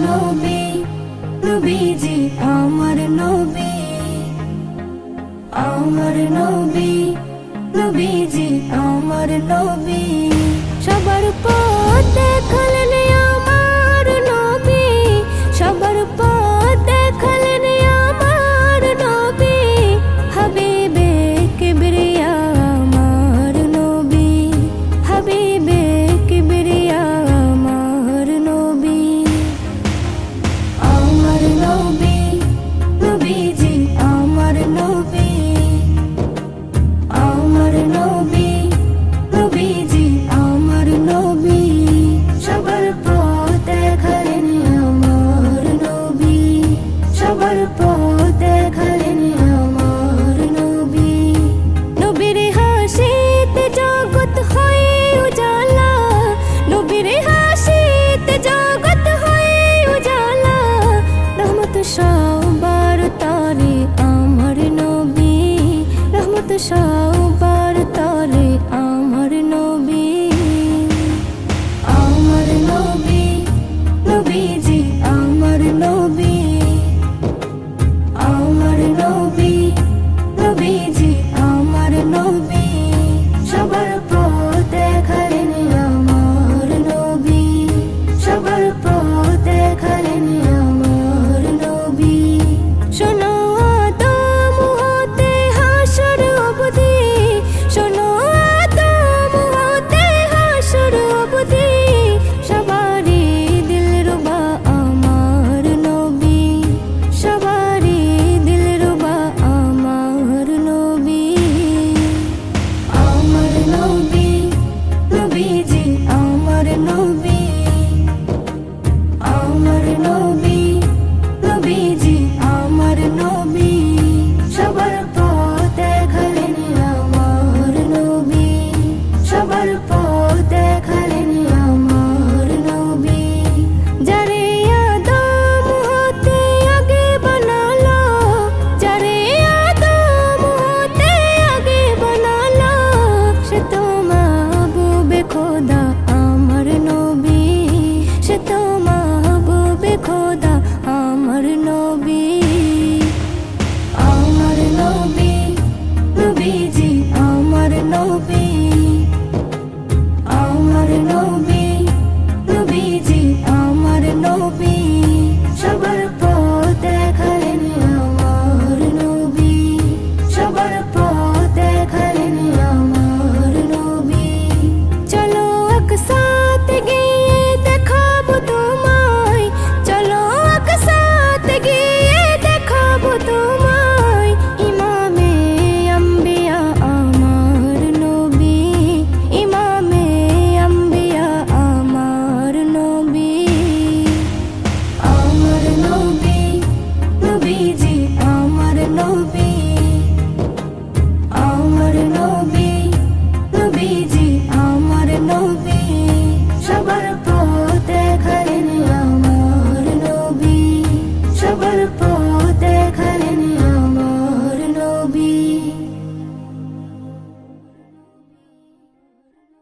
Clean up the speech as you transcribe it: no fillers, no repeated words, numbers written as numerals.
নবী নবীজি আমার নবী, আমার নবী নবীজি আমার নবী। সবার পথ দেখালেন আমার নবী, সবার পথ দেখালেন আমার নবী। হাবিবে কিবরিয়া আমার নবী, হাবিবে কিবরিয়া আমার নবী। আমার নবী নবীজি আমার নবী, আমার নবী নবীজি আমার নবী। সবার পথ দেখালেন আমার নবী, সবার পথ দেখালেন আমার নবী। নবীর হাসিতে জগৎ হয়ে উজালা, নবীর হাসিতে জগৎ হয়ে উজালা। রহমত সবার তরে আমার নবী, রহমত সবার তরে আমার নবী। আমার নবী নবী